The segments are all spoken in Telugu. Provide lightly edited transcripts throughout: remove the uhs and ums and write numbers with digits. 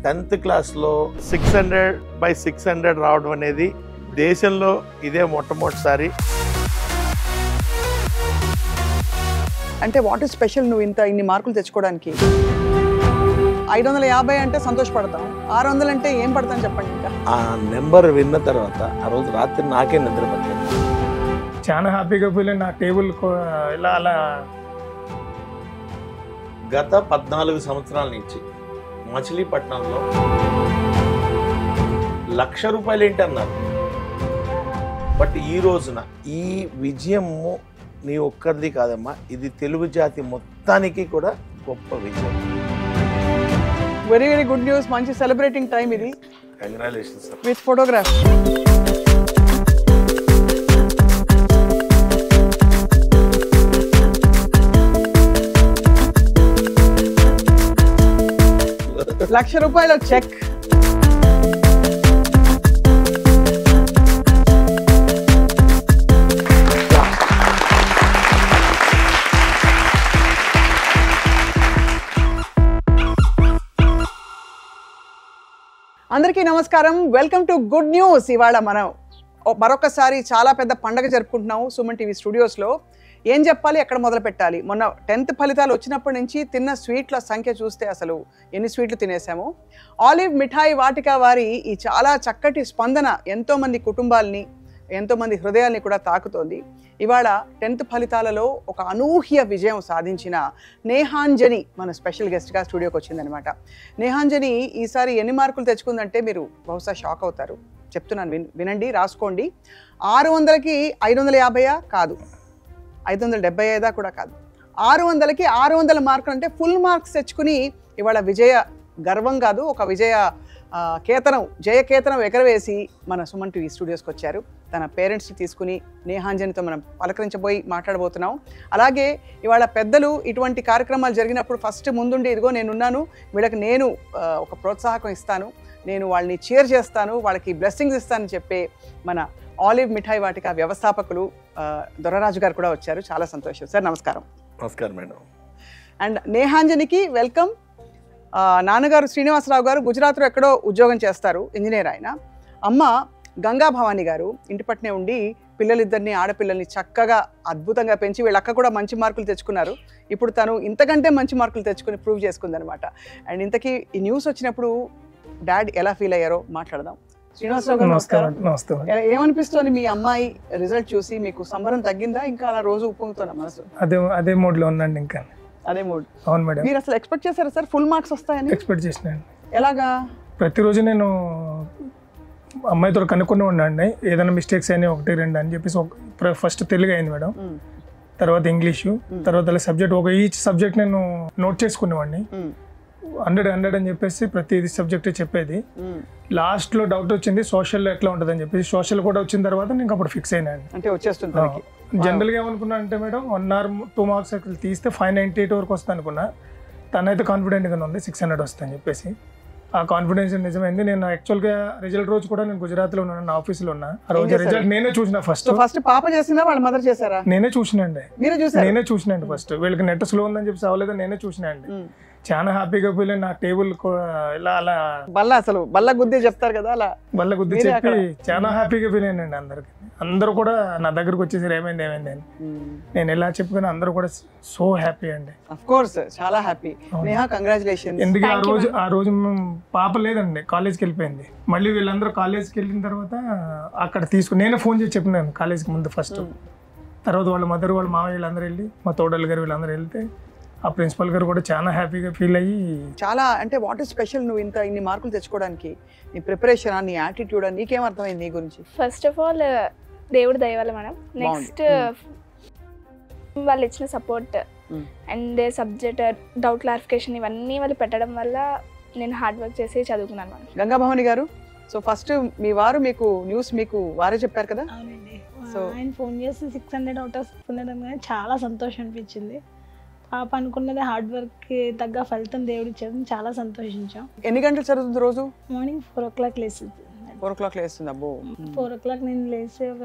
10th క్లాస్లో 600/600 రావడం అనేది దేశంలో ఇదే మొట్టమొదటిసారి. అంటే వాట్ ఈస్ స్పెషల్ నువ్వు ఇన్ని మార్కులు తెచ్చుకోవడానికి? 550 అంటే సంతోషపడతాం, 600 అంటే ఏం పడతాను చెప్పండి. ఇంకా ఆ నెంబర్ విన్న తర్వాత ఆ రోజు రాత్రి నాకే నిద్ర పట్టలేదు. చాలా హ్యాపీగా ఫీల్ నా టేబుల్ ఇలా అలా. గత 14 సంవత్సరాల నుంచి మచిలీపట్నంలో ₹1,00,000 ఏంటి అన్నారు. బట్ ఈ రోజున ఈ విజయము నీ ఒక్కరిది కాదమ్మా, ఇది తెలుగు జాతి మొత్తానికి కూడా గొప్ప విజయం. Very very good news. మంచి సెలబ్రేటింగ్ టైం ఇది. Congratulations sir. With photograph. ₹1,00,000 cheque. అందరికీ నమస్కారం. Welcome to good news. ఇవాళ మనం మరొకసారి చాలా పెద్ద పండగ జరుపుకుంటున్నాము సుమన్ టీవీ స్టూడియోస్లో. ఏం చెప్పాలి, ఎక్కడ మొదలు పెట్టాలి? మొన్న 10th ఫలితాలు వచ్చినప్పటి నుంచి తిన్న స్వీట్ల సంఖ్య చూస్తే అసలు ఎన్ని స్వీట్లు తినేసాము. ఆలివ్ మిఠాయి వాటిక వారి ఈ చాలా చక్కటి స్పందన ఎంతోమంది కుటుంబాలని, ఎంతోమంది హృదయాల్ని కూడా తాకుతోంది. ఇవాళ 10th ఫలితాలలో ఒక అనూహ్య విజయం సాధించిన నేహాంజని మన స్పెషల్ గెస్ట్గా స్టూడియోకి వచ్చిందనమాట. నేహాంజని ఈసారి ఎన్ని మార్కులు తెచ్చుకుందంటే మీరు బహుశా షాక్ అవుతారు. చెప్తున్నాను, వినండి, రాసుకోండి. 600కి 550 కాదు, 575 కూడా కాదు, 600కి 600 మార్కులు అంటే ఫుల్ మార్క్స్ తెచ్చుకుని ఇవాళ విజయ గర్వం కాదు, ఒక విజయ కేతనం, జయకేతనం ఎగరవేసి మన సుమన్ టీవీ స్టూడియోస్కి వచ్చారు. తన పేరెంట్స్ని తీసుకుని నేహాంజనితో మనం పలకరించబోయి మాట్లాడబోతున్నాం. అలాగే ఇవాళ పెద్దలు ఇటువంటి కార్యక్రమాలు జరిగినప్పుడు ఫస్ట్ ముందుండి ఇదిగో నేనున్నాను, వీళ్ళకి నేను ఒక ప్రోత్సాహకం ఇస్తాను, నేను వాళ్ళని చీర్ చేస్తాను, వాళ్ళకి బ్లెస్సింగ్స్ ఇస్తానని చెప్పే మన ఆలివ్ మిఠాయి వాటిక వ్యవస్థాపకులు దొరరాజు గారు కూడా వచ్చారు. చాలా సంతోషం సార్. నమస్కారం. నమస్కారం మేడం. And నేహాంజనికి welcome. నాన్నగారు శ్రీనివాసరావు గారు గుజరాత్లో ఎక్కడో ఉద్యోగం చేస్తారు, ఇంజనీర్ ఆయన. అమ్మ గంగా భవానీ గారు ఇంటి పట్టునే ఉండి పిల్లలిద్దరిని, ఆడపిల్లల్ని చక్కగా అద్భుతంగా పెంచి వీళ్ళ అక్క కూడా మంచి మార్కులు తెచ్చుకున్నారు. ఇప్పుడు తను ఇంతకంటే మంచి మార్కులు తెచ్చుకుని ప్రూవ్ చేసుకుందనమాట. అండ్ ఇంతకీ ఈ న్యూస్ వచ్చినప్పుడు డాడ్ ఎలా ఫీల్ అయ్యారో మాట్లాడదాం. శ్రీనివాసరావు గారు నమస్కారం. ఏమనిపిస్తుంది మీ అమ్మాయి రిజల్ట్ చూసి? మీకు సంబరం తగ్గిందా, ఇంకా అలా రోజు ఉప్పొంగుతున్నా మనసు? అదే మూడ్ లో ఉన్నాండి. ఇంకా అదే మూడ్. అవును మేడం. మీరు అసలు ఎక్స్పెక్ట్ చేశారా సార్ ఫుల్ మార్క్స్ వస్తాయని? ఎక్స్పెక్ట్ చేసినాను. ఎలాగా? ప్రతిరోజు నేను అమ్మాయితో కనుక్కుంటూ ఉండండి, ఏదైనా మిస్టేక్స్ అయినా 1-2 అని చెప్పేసి. ఫస్ట్ తెలుగు అయింది మేడం, తర్వాత ఇంగ్లీషు, తర్వాత సబ్జెక్ట్ ఈచ్ సబ్జెక్ట్ నేను నోట్ చేసుకునేవాడిని. 100 అని చెప్పేసి ప్రతి సబ్జెక్ట్ చెప్పేది. లాస్ట్లో డౌట్ వచ్చింది సోషల్ ఎట్లా ఉంటుంది అని చెప్పేసి. సోషల్ కూడా వచ్చిన తర్వాత నేను అప్పుడు ఫిక్స్ అయినాను. అంటే వచ్చేస్తుంది. జనరల్గా ఏమనుకున్నా అంటే మేడం 1 or 2 మార్క్స్ తీస్తే 598 వరకు వస్తుంది అనుకున్నా. తనైతే కాన్ఫిడెంట్గానే ఉంది 600 వస్తుందని చెప్పేసి. ఆ కాన్ఫిడెన్స్ నిజమైంది. నేను యాక్చువల్గా రిజల్ట్ రోజు కూడా నేను గుజరాత్లో ఉన్నాను, నా ఆఫీస్లో ఉన్నా. ఆ రోజు రిజల్ట్ నేనే చూసిన. ఫస్ట్ పాప చేసినా వాళ్ళ మదర్ చేశారా? నేనే చూసినండి. నేనే చూసినండి. ఫస్ట్ వీళ్ళకి నెట్ స్లో ఉందని చెప్పేసి అవ్వలేదు, నేనే చూసినండి. చాలా హ్యాపీగా ఫీల్ నా టేబుల్ ఇలా అలా బల్ల గుద్ది చెప్తారు కదా, అలా బల్ల గుద్ది చెప్పి చాలా హ్యాపీగా ఫీల్ అయ్యానండి. అందరూ కూడా నా దగ్గరకు వచ్చేసి ఏమైంది అని నేను ఎలా చెప్పుకుని అందరూ కూడా సో హ్యాపీ అండి. ఆఫ్ కోర్స్ చాలా హ్యాపీ. నేహా కంగ్రాచులేషన్స్. ఎందుకు ఆ రోజు పాప లేదండి, కాలేజ్కి వెళ్ళిపోయింది. మళ్ళీ వీళ్ళందరూ కాలేజ్కి వెళ్ళిన తర్వాత అక్కడ నేనే ఫోన్ చేసి చెప్పినాను కాలేజ్కి ముందు ఫస్ట్. తర్వాత వాళ్ళ మదర్, వాళ్ళ మామయ్య వీళ్ళందరూ వెళ్ళి, మా తోడలు గారు వీళ్ళందరూ వెళ్తే ఆ ప్రిన్సిపల్ గారు కూడా చాలా హ్యాపీగా ఫీల్ అయ్యి. చాలా అంటే వాట్ ఈస్ స్పెషల్ నువ్వు ఇన్ని మార్కులు తెచ్చుకోవడానికి? నీ ప్రిపరేషన్, నీ యాటిట్యూడ్, నీకేం అర్థమైంది నీ గురించి? ఫస్ట్ ఆఫ్ ఆల్ దేవుడి దయ వల్ల మేడం. నెక్స్ట్ వాళ్ళు ఇచ్చిన support and subject doubt clarification ఇవన్నీ వాళ్ళు పెట్టడం వల్ల నేను హార్డ్ వర్క్ చేసి చదువుకున్నాను మేడం. గంగా భవాని గారు, సో ఫస్ట్ మీ వారు మీకు న్యూస్ వారే చెప్పారు కదా? అవునండి. సో ఆయన ఫోన్ చేసి 600 అవుట్ ఆఫ్ 600 అనగానే చాలా సంతోషం అనిపించింది. పాప అనుకున్నది హార్డ్ వర్క్ తగ్గ ఫలితం దేవుడు ఇచ్చేది, చాలా సంతోషించాం. ఎన్ని గంటలు చదువుతుంది రోజు? మార్నింగ్ 4 o'clock లేస్తుంది. 4 o'clock లేస్తుంది. అబ్బో. 4 o'clock నేను లేచి ఒక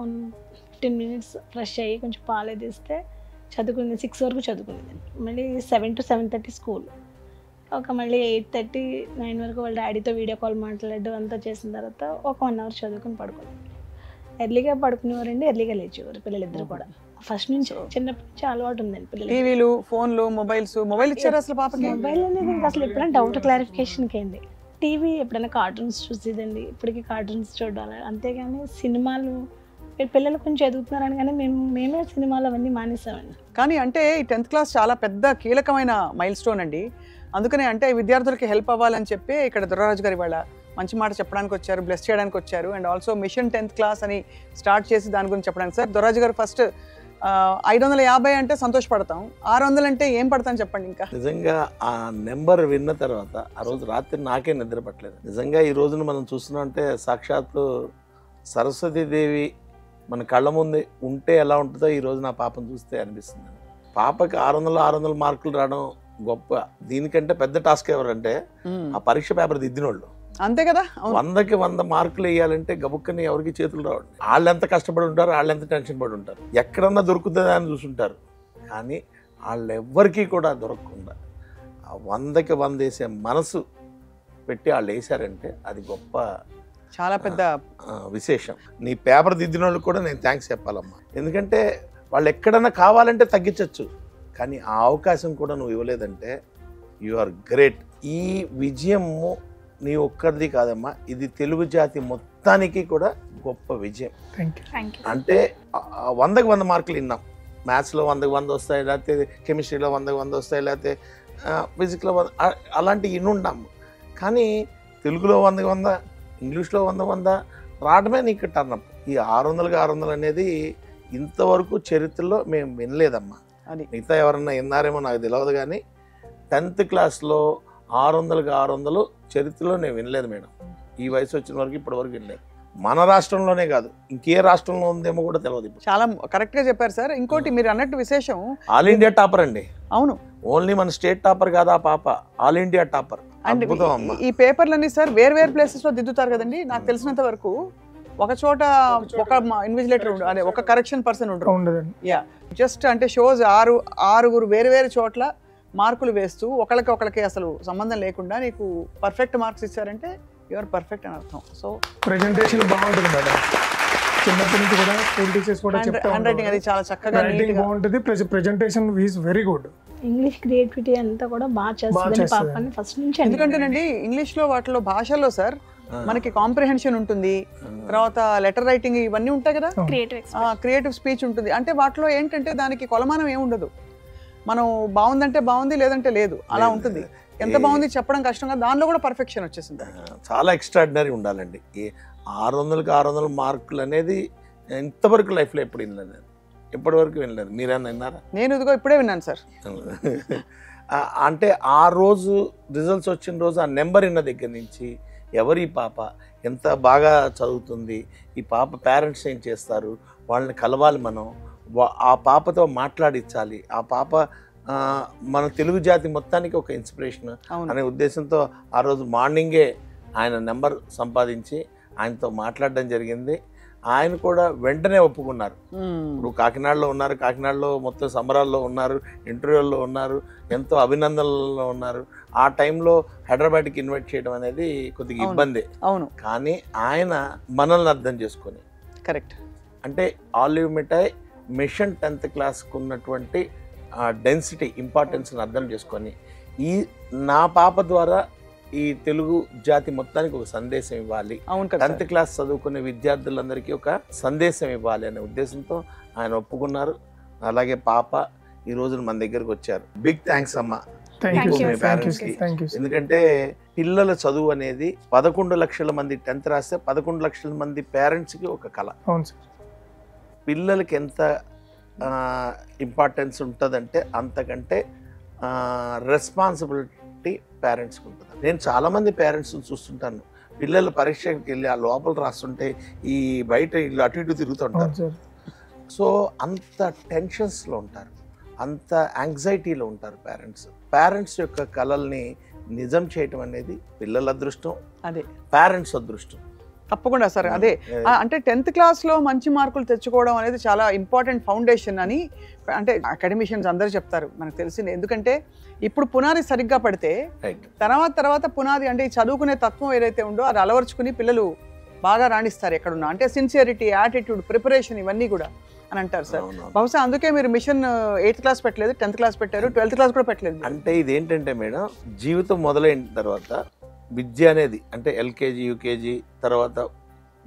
15 minutes ఫ్రెష్ అయ్యి కొంచెం పాలు తీస్తే చదువుకునేది. 6 వరకు చదువుకునేది. మళ్ళీ 7 to 7:30 స్కూల్. ఒక మళ్ళీ 8:30, 9 వరకు వాళ్ళ డాడీతో వీడియో కాల్ మాట్లాడడం అంతా చేసిన తర్వాత ఒక 1 అవర్ చదువుకొని పడుకున్నాం. ఎర్లీగా పడుకునేవారండి, ఎర్లీగా లేచేవారు పిల్లలిద్దరు కూడా. ఫస్ట్ నుంచి చిన్నప్పటి నుంచి అలవాటు ఉందండి పిల్లలు. టీవీలు, ఫోన్లు, మొబైల్ ఇచ్చారు అసలు పాపకి? మొబైల్ అనేది ఇంకా అసలు ఎప్పుడైనా డౌట్ క్లారిఫికేషన్కి అయింది. టీవీ ఎప్పుడైనా కార్టూన్స్ చూసేదండి, ఇప్పటికీ కార్టూన్స్ చూడాలి. అంతేగాని సినిమాలు పిల్లలు కొంచెం ఎదుగుతున్నారని కానీ మేమే సినిమాలు అవన్నీ మానేసామండి. కానీ అంటే ఈ 10th క్లాస్ చాలా పెద్ద కీలకమైన మైల్ స్టోన్ అండి. అందుకనే అంటే విద్యార్థులకి హెల్ప్ అవ్వాలని చెప్పి ఇక్కడ దుర్రారాజు గారి వాళ్ళ మంచి మాట చెప్పడానికి వచ్చారు, బ్లెస్ చేయడానికి వచ్చారు. And also mission 10th class అని స్టార్ట్ చేసి దాని గురించి చెప్పడానికి. సార్, దుర్రాజు గారు ఫస్ట్ 550 అంటే సంతోషపడతాం, 600 అంటే ఏం పడతాం చెప్పండి. ఇంకా నిజంగా ఆ నెంబర్ విన్న తర్వాత ఆ రోజు రాత్రి నాకే నిద్ర పట్టలేదు. నిజంగా ఈ రోజున మనం చూస్తున్నాం అంటే సాక్షాత్తు సరస్వతీదేవి మన కళ్ళ ముందు ఉంటే ఎలా ఉంటుందో ఈ రోజు నా పాపను చూస్తే అనిపిస్తుంది. పాపకి 600 మార్కులు రావడం గొప్ప. దీనికంటే పెద్ద టాస్క్ ఎవరంటే ఆ పరీక్ష పేపర్ దిద్దినోళ్ళు. అంతే కదా, 100కి 100 మార్కులు వేయాలంటే గబుక్కని ఎవరికి చేతులు రావండి. వాళ్ళు ఎంత కష్టపడి ఉంటారు, వాళ్ళు ఎంత టెన్షన్ పడి ఉంటారు, ఎక్కడన్నా దొరుకుతుందా అని చూసుంటారు. కానీ వాళ్ళు ఎవ్వరికీ కూడా దొరకకుండా ఆ 100కి 100 వేసే మనసు పెట్టి వాళ్ళు వేసారంటే అది గొప్ప, చాలా పెద్ద విశేషం. నీ పేపర్ దిద్దిన వాళ్ళకి కూడా నేను థ్యాంక్స్ చెప్పాలమ్మా. ఎందుకంటే వాళ్ళు ఎక్కడన్నా కావాలంటే తగ్గించవచ్చు, కానీ ఆ అవకాశం కూడా నువ్వు ఇవ్వలేదంటే యు ఆర్ గ్రేట్. ఈ విజయము నీ ఒక్కరిది కాదమ్మా, ఇది తెలుగు జాతి మొత్తానికి కూడా గొప్ప విజయం. అంటే 100కి 100 మార్కులు విన్నాం. మ్యాథ్స్లో 100కి 100 వస్తాయి, లేకపోతే కెమిస్ట్రీలో 100కి 100 వస్తాయి, లేకపోతే ఫిజిక్స్లో అలాంటివి ఇన్నుంటాము. కానీ తెలుగులో 100కి 100, ఇంగ్లీష్లో 100కి 100 రావడమే నీకు టర్నప్. ఈ 600కి 600 అనేది ఇంతవరకు చరిత్రలో మేము వినలేదమ్మా. అది మిగతా ఎవరన్నా విన్నారేమో నాకు తెలియదు, కానీ 10th క్లాస్లో 600కి 600 చరిత్రలో నేను వినలేదు మేడం. ఈ వయసు వచ్చిన వరకు ఇప్పటి వరకు వినలేదు. మన రాష్ట్రంలోనే కాదు, ఇంకే రాష్ట్రంలో ఉందేమో కూడా తెలియదు. చాలా కరెక్ట్ గా చెప్పారు సార్. ఇంకోటి మీరు అన్నట్టు విశేషం, ఆల్ ఇండియా టాపర్ అండి. అవును, ఓన్లీ మన స్టేట్ టాపర్ కాదు ఆ పాప, ఆల్ ఇండియా టాపర్. అండ్ ఈ పేపర్లన్నీ సార్ వేరు ప్లేసెస్ లో దిద్దుతారు కదండి. నాకు తెలిసినంత వరకు ఒక చోట ఒక ఇన్విజిలేటర్ అదే ఒక కరెక్షన్ పర్సన్ ఉంటారు. యా, జస్ట్ అంటే షోస్ 6 వేరు చోట్ల మార్కులు వేస్తూ ఒకరికి అసలు సంబంధం లేకుండా నీకు పర్ఫెక్ట్ మార్క్స్ ఇచ్చారంటే యువర్ పర్ఫెక్ట్ అని అర్థం. సో ప్రెజెంటేషన్ బాగుంటుంది మేడం. చిన్నప్పటి నుంచి కూడా స్కూల్ టీచర్స్ కూడా హ్యాండ్ రైటింగ్ అది చాలా చక్కగా బాగుంటుంది. Presentation is very good. English creativity అంతా కూడా బాగా చేస్తుంది పాపని ఫస్ట్ నుంచి. ఎందుకంటేనండి ఇంగ్లీష్ లో వాటిలో భాషల్లో సార్ మనకి కాంప్రిహెన్షన్ ఉంటుంది, తర్వాత లెటర్ రైటింగ్ ఇవన్నీ ఉంటాయి కదా, క్రియేటివ్ స్పీచ్ ఉంటుంది. అంటే వాటిలో ఏంటంటే దానికి కొలమానం ఏముండదు. మనం బాగుందంటే బాగుంది, లేదంటే లేదు, అలా ఉంటుంది. ఎంత బాగుంది చెప్పడం కష్టంగా, దానిలో కూడా పర్ఫెక్షన్ వచ్చేసింది. చాలా ఎక్స్ట్రాడినరీ ఉండాలండి. 600కి 600 మార్కులు అనేది ఇంతవరకు లైఫ్లో ఎప్పుడు వినలేదు, ఇప్పటివరకు వినలేదు. మీరేమన్నా విన్నారా? నేను ఇదిగో ఇప్పుడే విన్నాను సార్. అంటే ఆ రోజు రిజల్ట్స్ వచ్చిన రోజు ఆ నెంబర్ విన్న దగ్గర నుంచి ఎవరి పాప ఎంత బాగా చదువుతుంది, ఈ పాప పేరెంట్స్ ఏం చేస్తారు, వాళ్ళని కలవాలి, మనం ఆ పాపతో మాట్లాడించాలి, ఆ పాప మన తెలుగు జాతి మొత్తానికి ఒక ఇన్స్పిరేషన్ అనే ఉద్దేశంతో ఆ రోజు మార్నింగే ఆయన నెంబర్ సంపాదించి ఆయనతో మాట్లాడడం జరిగింది. ఆయన కూడా వెంటనే ఒప్పుకున్నారు. ఇప్పుడు కాకినాడలో ఉన్నారు, కాకినాడలో మొత్తం సంబరాల్లో ఉన్నారు, ఇంటర్వ్యూల్లో ఉన్నారు, ఎంతో అభినందనలో ఉన్నారు. ఆ టైంలో హైదరాబాద్కి ఇన్వైట్ చేయడం అనేది కొద్దిగా ఇబ్బంది. అవును, కానీ ఆయన మనల్ని అర్థం చేసుకొని, కరెక్ట్, అంటే ఆలివ్ మిఠాయి మిషన్ 10th క్లాస్కు ఉన్నటువంటి డెన్సిటీ ఇంపార్టెన్స్ని అర్థం చేసుకొని ఈ నా పాప ద్వారా ఈ తెలుగు జాతి మొత్తానికి ఒక సందేశం ఇవ్వాలి, 10th క్లాస్ చదువుకునే విద్యార్థులందరికీ ఒక సందేశం ఇవ్వాలి అనే ఉద్దేశంతో ఆయన ఒప్పుకున్నారు. అలాగే పాప ఈ రోజు మన దగ్గరకు వచ్చారు. బిగ్ థ్యాంక్స్ అమ్మా మీ పేరెంట్స్కి. ఎందుకంటే పిల్లల చదువు అనేది 11 లక్షల మంది 10th రాస్తే 11 లక్షల మంది పేరెంట్స్కి ఒక కళ. పిల్లలకి ఎంత ఇంపార్టెన్స్ ఉంటుందంటే అంతకంటే రెస్పాన్సిబిలిటీ పేరెంట్స్కి ఉంటుంది. నేను చాలామంది పేరెంట్స్ని చూస్తుంటాను, పిల్లలు పరీక్షకి వెళ్ళి ఆ లోపల రాస్తుంటే ఈ బయట ఇల్లు అటు ఇటు తిరుగుతుంటారు. సో అంత టెన్షన్స్లో ఉంటారు, అంత యాంగ్జైటీలో ఉంటారు పేరెంట్స్ యొక్క కళల్ని నిజం చేయటం అనేది పిల్లల అదృష్టం, అదే పేరెంట్స్ అదృష్టం. తప్పకుండా సార్. అదే అంటే 10th క్లాస్లో మంచి మార్కులు తెచ్చుకోవడం అనేది చాలా ఇంపార్టెంట్ ఫౌండేషన్ అని అంటే అకాడమిషియన్స్ అందరూ చెప్తారు, మనకు తెలిసింది. ఎందుకంటే ఇప్పుడు పునాది సరిగ్గా పడితే తర్వాత పునాది అంటే ఈ చదువుకునే తత్వం ఏదైతే ఉందో అది అలవర్చుకుని పిల్లలు బాగా రాణిస్తారు ఎక్కడున్నా. అంటే సిన్సియరిటీ, యాటిట్యూడ్, ప్రిపరేషన్ ఇవన్నీ కూడా అని అంటారు సార్. బహుశా అందుకే మీరు మిషన్ 8th క్లాస్ పెట్టలేదు, 10th క్లాస్ పెట్టారు, 12th క్లాస్ కూడా పెట్టలేదు. అంటే ఇదేంటంటే మేడం, జీవితం మొదలైన తర్వాత విద్య అనేది అంటే ఎల్కేజీ యూకేజీ తర్వాత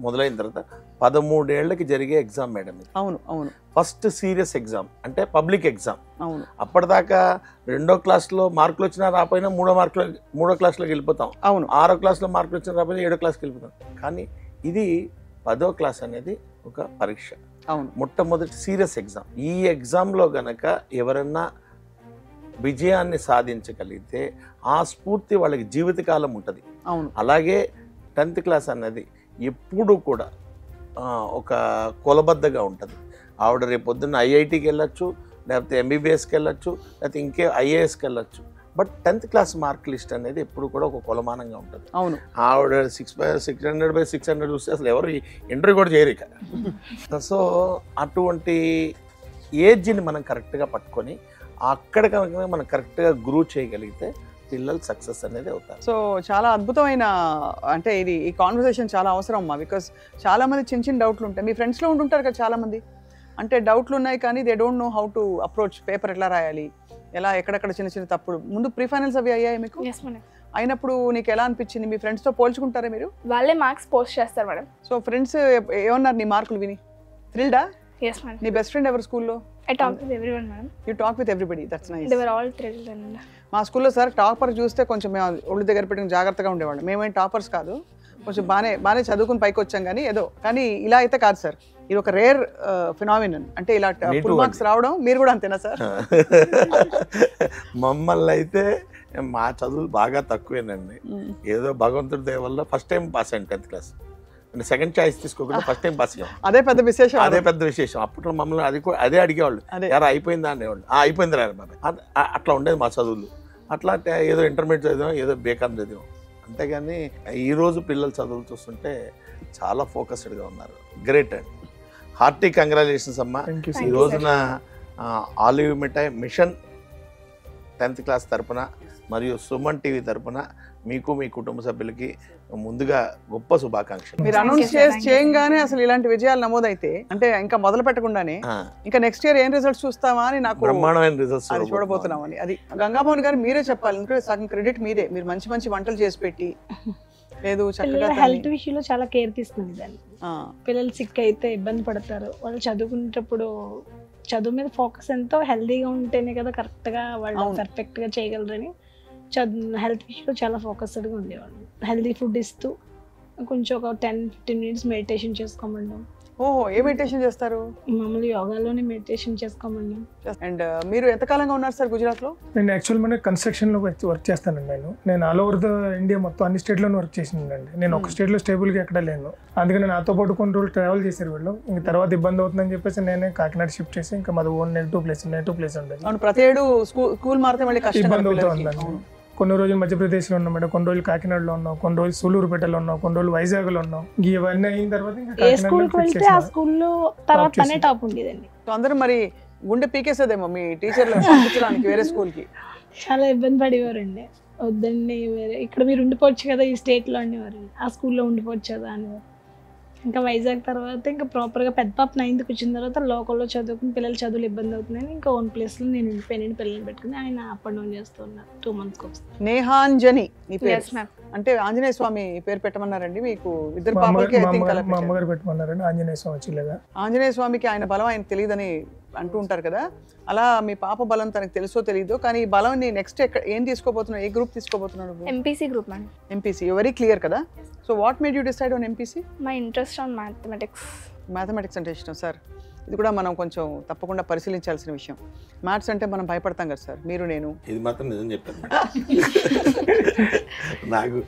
మొదలైన తర్వాత 13 ఏళ్లకి జరిగే ఎగ్జామ్ మేడం. అవును అవును. ఫస్ట్ సీరియస్ ఎగ్జామ్ అంటే పబ్లిక్ ఎగ్జామ్. అవును. అప్పటిదాకా 2వ క్లాస్లో మార్కులు వచ్చినా రాపోయినా 3వ క్లాస్లోకి వెళ్ళిపోతాం. అవును. 6వ క్లాస్లో మార్కులు వచ్చినా రాపోయినా 7వ క్లాస్కి వెళ్ళిపోతాం. కానీ ఇది 10వ క్లాస్ అనేది ఒక పరీక్ష. అవును. మొట్టమొదటి సీరియస్ ఎగ్జామ్. ఈ ఎగ్జామ్లో గనక ఎవరన్నా విజయాన్ని సాధించగలిగితే ఆ స్ఫూర్తి వాళ్ళకి జీవితకాలం ఉంటుంది. అవును. అలాగే 10th క్లాస్ అన్నది ఎప్పుడు కూడా ఒక కొలబద్దగా ఉంటుంది. ఆవిడ రేపు పొద్దున్న ఐఐటికి వెళ్ళొచ్చు, లేకపోతే ఎంబీబీఎస్కి వెళ్ళొచ్చు, లేకపోతే ఇంకే ఐఏఎస్కి వెళ్ళొచ్చు. But 10th class mark list అనేది ఎప్పుడు కూడా ఒక కొలమానంగా ఉంటుంది. అవును. ఆవిడ 600/600 చూస్తే అసలు ఎవరు ఇంటర్వ్యూ కూడా చేయరు ఇక. సో అటువంటి ఏజ్ని మనం కరెక్ట్గా పట్టుకొని అక్కడ కనుక మనం కరెక్ట్గా గ్రూ చేయగలిగితే పిల్లలు సక్సెస్ అనేది అవుతారు. సో చాలా అద్భుతమైన అంటే ఇది ఈ కాన్వర్సేషన్ చాలా అవసరం అమ్మా. బికాస్ చాలా మంది చిన్న చిన్న డౌట్లు ఉంటాయి. మీ ఫ్రెండ్స్లో ఉంటుంటారు కదా చాలా మంది, అంటే డౌట్లు ఉన్నాయి కానీ they don't know how to approach, paper ఎట్లా రాయాలి, ఎలా ఎక్కడెక్కడ చిన్న చిన్న తప్పుడు. ముందు ప్రీ ఫైనల్స్ అవి అయ్యాయి మీకు? అయినప్పుడు నీకు ఎలా అనిపించింది? మీ ఫ్రెండ్స్తో పోల్చుకుంటారా మీరు? వాళ్ళే మార్క్స్ పోస్ట్ చేస్తారు మేడం. సో ఫ్రెండ్స్ ఏమన్నారు నీ మార్కులు విని? థ్రిల్డా? Yes madam. నీ బెస్ట్ ఫ్రెండ్ ఎవరు స్కూల్లో? I talk with everyone madam. You talk with everybody. That's nice. They were all thrilled and మా స్కూల్లో సార్ టాపర్ చూస్తే కొంచెం మేము ఒళ్ళు దగ్గర పెట్టుకుని జాగ్రత్తగా ఉండేవాళ్ళం. మేమేం టాపర్స్ కాదు, కొంచెం బాగానే చదువుకుని పైకి వచ్చాం కానీ ఏదో. కానీ ఇలా అయితే కాదు సార్, ఇది ఒక రేర్ ఫినామినన్. అంటే ఇలా ఫుల్ మార్క్స్ రావడం. మీరు కూడా అంతేనా సార్? మమ్మల్ని అయితే మా చదువులు బాగా తక్కువేనండి. ఏదో భగవంతుడి దయ వల్ల ఫస్ట్ టైం పాస్ అయ్యాను 10th క్లాస్. అంటే సెకండ్ చాయిస్ తీసుకోకుండా ఫస్ట్ టైం పాస్ అయ్యాం. అదే పెద్ద విశేషం. అదే పెద్ద విశేషం. అప్పట్లో మమ్మల్ని అదే అడిగేవాళ్ళు, యారా అయిపోయిందా అనేవాళ్ళు. అయిపోయింది రా బాబాయ్. అట్లా ఉండేది మా చదువులు. అట్లా ఏదో ఇంటర్మీడియట్ చదివాం, ఏదో బీకామ్ చదివాం. అంతేగాని ఈరోజు పిల్లల చదువులు చూస్తుంటే చాలా ఫోకస్డ్గా ఉన్నారు. గ్రేట్ అండి. హార్టీ కంగ్రాచులేషన్స్ అమ్మా. ఈ రోజున ఆలివ్ మిఠాయి మిషన్ 10th క్లాస్ తరపున మరియు సుమన్ టీవీ తరపున మీకు మీ కుటుంబ సభ్యులకి ముందుగా గొప్ప శుభాకాంక్షలు. మీరు అనౌన్స్ చేయంగానే అసలు ఇలాంటి విజయాలు నమోదైతే అంటే ఇంకా మొదలు పెట్టకుండానే ఇంకా నెక్స్ట్ ఇయర్ ఏం రిజల్ట్స్ చూస్తామా అని నాకు బ్రహ్మాండమైన రిజల్ట్స్ అది చూడబోతున్నామని. అది గంగామోహన్ గారు మీరే చెప్పాలి, ఎందుకంటే సగం క్రెడిట్ మీరే. మీరు మంచి మంచి వంటలు చేసి పెట్టి లేదు చక్కగా హెల్త్ విషయంలో చాలా కేర్ తీసుకుంది దాన్ని. పిల్లలు సిక్ అయితే ఇబ్బంది పడతారు. వాళ్ళు చదువుకునేటప్పుడు చదువు మీద ఫోకస్ ఎంతో హెల్తీగా ఉంటేనే కదా కరెక్ట్గా వాళ్ళు పర్ఫెక్ట్గా చేయగలరని హెల్త్ విషయంలో చాలా ఫోకస్డ్గా ఉండేవాళ్ళు. హెల్తీ ఫుడ్ ఇస్తూ కొంచెం ఒక 10-15 మినిట్స్ మెడిటేషన్ చేసుకోమండి. ఓహో, ఏ మెడిటేషన్ చేస్తారు? మామూలు యోగాలోనే మెడిటేషన్ చేసుకోమండి. అండ్ మీరు ఎంతకాలంగా ఉన్నారు సార్ గుజరాత్లో? నేను యాక్చువల్ మన కన్స్ట్రక్షన్లో వర్క్ చేస్తానండి. నేను ఆల్ ఓవర్ ద ఇండియా మొత్తం అన్ని స్టేట్లోనే వర్క్ చేసిందండి. నేను ఒక స్టేట్లో స్టేబుల్గా ఎక్కడ లేను. అందుకని నాతో పాటు కొన్ని రోజులు ట్రావెల్ చేశారు వీళ్ళు. ఇంక తర్వాత ఇబ్బంది అవుతుందని చెప్పేసి నేనే కాకినాడ షిఫ్ట్ చేసి ఇంకా మాది ఓన్ నెగిటివ్ ప్లేస్ ఉండేది. అవును, ప్రతి ఏడు స్కూల్ మారితే మళ్ళీ ఇబ్బంది అవుతూ ఉందండి. కొన్ని రోజులు మధ్యప్రదేశ్లో ఉన్నాం మేడం, కొన్ని రోజులు కాకినాడలో ఉన్నాం, కొన్ని రోజులు సూలూరుపేటలో ఉన్నాం, కొన్ని రోజులు వైజాగ్లో ఉన్నాం. ఇవన్నీ అయిన తర్వాత అందరూ మరి గుండె పీకేసేదేమో మీ టీచర్లు పంపించడానికి వేరే స్కూల్కి. చాలా ఇబ్బంది పడేవారండి. వద్దండి వేరే ఇక్కడ మీరు ఉండిపోవచ్చు కదా ఈ స్టేట్లో అనేవారు, ఆ స్కూల్లో ఉండిపోవచ్చు కదా అనేవారు. ఇంకా వైజాగ్ తర్వాత ఇంకా ప్రాపర్గా పెద్ద పాప 9th వచ్చిన తర్వాత లోకల్లో చదువుకుని పిల్లలు చదువులు ఇబ్బంది అవుతున్నాయని ఇంకా ఓన్ ప్లేస్లో నేను ఇండిపెండెంట్ పిల్లల్ని పెట్టుకుని ఆయన అప్ అండ్ డౌన్ చేస్తున్నారు 2 months వస్తుంది. నేహాంజని నీ పేరు? అంటే ఆంజనేయ స్వామి పేరు పెట్టమన్నారండి మీకు? ఇద్దరు పాపలకి మా అమ్మగారు పెట్టమన్నారండి. ఆంజనేయ స్వామి వచ్చిలేదా? ఆంజనేయ స్వామికి ఆయన బలం ఆయన తెలియదని అంటూ ఉంటారు కదా, అలా మీ పాప బలం తనకు తెలుసో తెలీదో కానీ ఈ బలం నెక్స్ట్ ఏం తీసుకోబోతున్నావు? ఏ గ్రూప్ తీసుకోబోతున్నావు? MPC group madam. MPC, very clear కదా. So what made you decide on MPC? My interest on mathematics. Mathematics అంటే ఇష్టం సార్. ఇది కూడా మనం కొంచెం తప్పకుండా పరిశీలించాల్సిన విషయం. మ్యాథ్స్ అంటే మనం భయపడతాం కదా సార్, మీరు నేను. ఇది మాత్రం నిజం చెప్పాను. నాకు